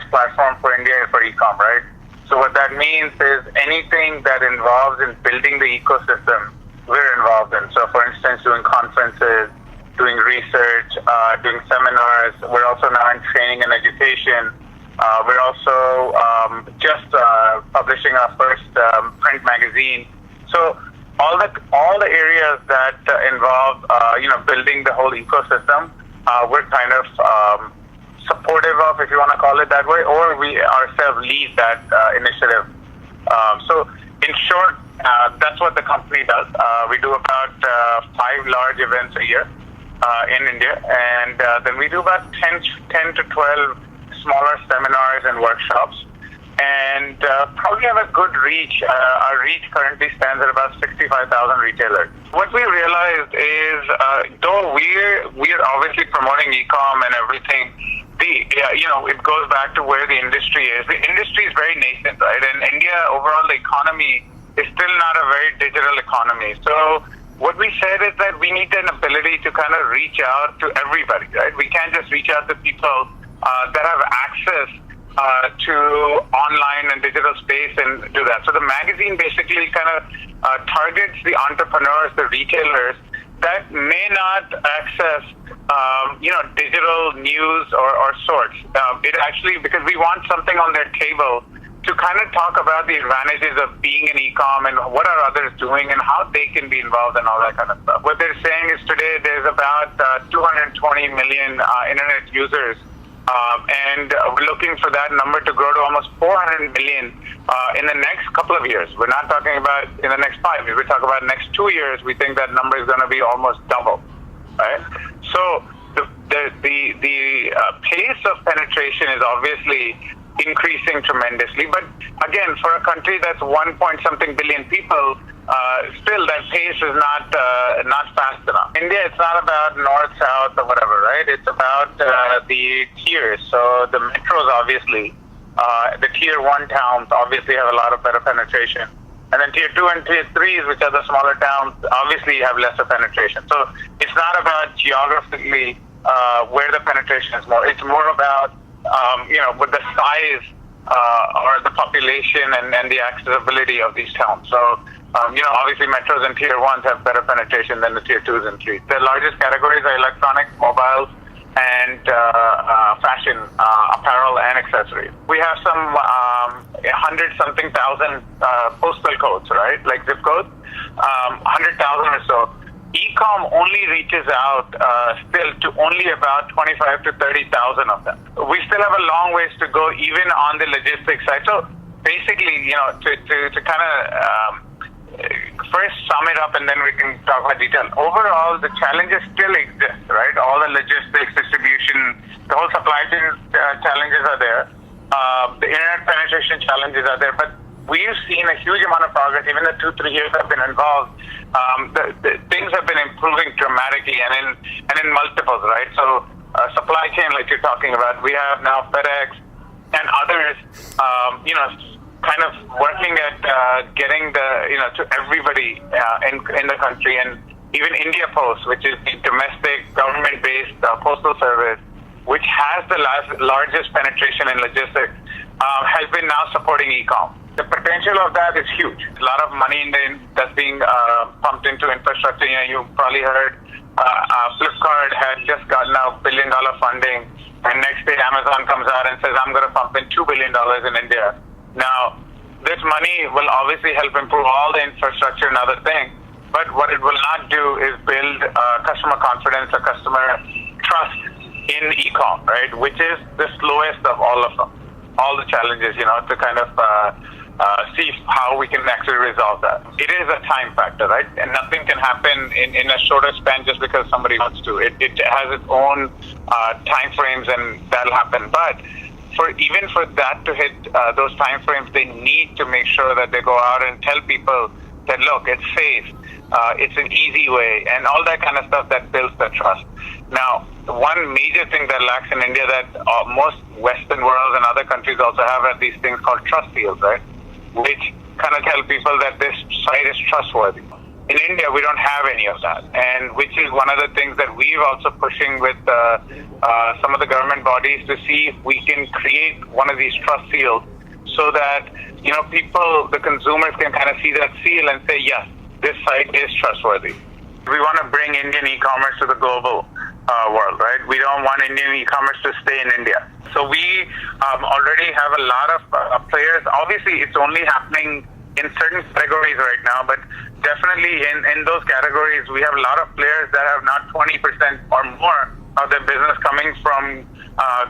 biggest platform for India for e-com, right? So what that means is anything that involves in building the ecosystem, we're involved in. So for instance, doing conferences, doing research, doing seminars. We're also now in training and education. We're also just publishing our first print magazine. So all the areas that involve building the whole ecosystem, we're kind of supportive of, if you want to call it that way, or we ourselves lead that initiative. So in short, that's what the company does. We do about 5 large events a year in India, and then we do about 10 to 12 smaller seminars and workshops, and probably have a good reach. Our reach currently stands at about 65,000 retailers. What we realized is, though we're obviously promoting e-com and everything, it goes back to where the industry is. The industry is very nascent, right? And India, overall, the economy is still not a very digital economy. So what we said is that we need an ability to kind of reach out to everybody, right? We can't just reach out to people that have access to online and digital space and do that. So the magazine basically kind of targets the entrepreneurs, the retailers that may not access digital news or sorts. It actually, because we want something on their table to kind of talk about the advantages of being in e-com and what are others doing and how they can be involved and all that kind of stuff. What they're saying is today there's about 220 million internet users, and we're looking for that number to grow to almost 400 million in the next couple of years. We're not talking about in the next 5 years. We're talking about the next 2 years. We think that number is going to be almost double, right? So the pace of penetration is obviously increasing tremendously, but again, for a country that's 1-point-something billion people, still that pace is not fast enough. India, it's not about north, south, or whatever, right? It's about the tiers. So the metros, obviously, the tier 1 towns obviously have a lot of better penetration, and then tier 2 and tier 3s, which are the smaller towns, obviously have lesser penetration. So it's not about geographically where the penetration is more. It's more about with the size or the population and the accessibility of these towns. So, obviously metros and tier 1s have better penetration than the tier 2s and 3s. The largest categories are electronics, mobiles, and fashion, apparel, and accessories. We have some 100-something thousand postal codes, right? Like zip codes, 100,000 or so. E-com only reaches out still to only about 25 to 30,000 of them. We still have a long ways to go, even on the logistics side. So basically, to kind of first sum it up, and then we can talk about detail. Overall, the challenges still exist, right? All the logistics, distribution, the whole supply chain challenges are there. The internet penetration challenges are there, but we've seen a huge amount of progress. Even the 2-3 years I've been involved, the things have been improving dramatically and in multiples, right? So supply chain, like you're talking about, we have now FedEx and others, kind of working at getting to everybody in the country, and even India Post, which is the domestic government-based postal service, which has the largest penetration in logistics, has been now supporting e-com. The potential of that is huge. A lot of money that's being pumped into infrastructure. You probably heard Flipkart had just gotten a $1 billion funding, and next day Amazon comes out and says, I'm going to pump in $2 billion in India. Now, this money will obviously help improve all the infrastructure and other things, but what it will not do is build customer confidence or customer trust in e-com, right? Which is the slowest of all of them. All the challenges, to kind of see how we can actually resolve that. It is a time factor, right? And nothing can happen in a shorter span just because somebody wants to. It has its own time frames, and that'll happen. But even for that to hit those time frames, they need to make sure that they go out and tell people that, look, it's safe, it's an easy way, and all that kind of stuff that builds the trust. Now, one major thing that lacks in India that most Western world and other countries also have are these things called trust seals, right? Which kind of tell people that this site is trustworthy. In India, we don't have any of that, and which is one of the things that we're also pushing with some of the government bodies to see if we can create one of these trust seals so that, people, the consumers can kind of see that seal and say, yes, this site is trustworthy. We want to bring Indian e-commerce to the global world, right? We don't want Indian e-commerce to stay in India. So we already have a lot of players. Obviously, it's only happening in certain categories right now, but definitely in those categories, we have a lot of players that have not 20% or more of their business coming from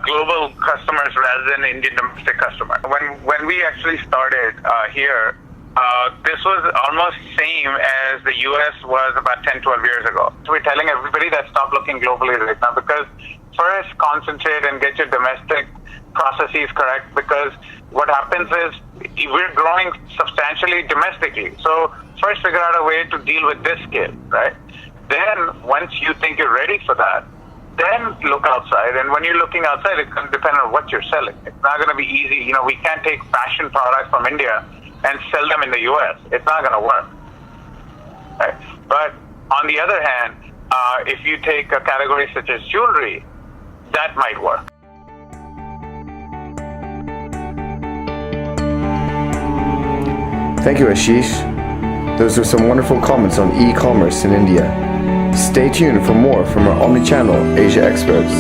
global customers rather than Indian domestic customers. When we actually started here, this was almost same as the US was about 10, 12 years ago. So we're telling everybody that stop looking globally right now, because first concentrate and get your domestic processes correct, because what happens is we're growing substantially domestically. So first figure out a way to deal with this scale, right? Then once you think you're ready for that, then look outside. And when you're looking outside, it's going to depend on what you're selling. It's not going to be easy. We can't take fashion products from India and sell them in the US. It's not going to work. Right? But on the other hand, if you take a category such as jewelry, that might work. Thank you, Ashish. Those were some wonderful comments on e-commerce in India. Stay tuned for more from our Omnichannel Asia experts.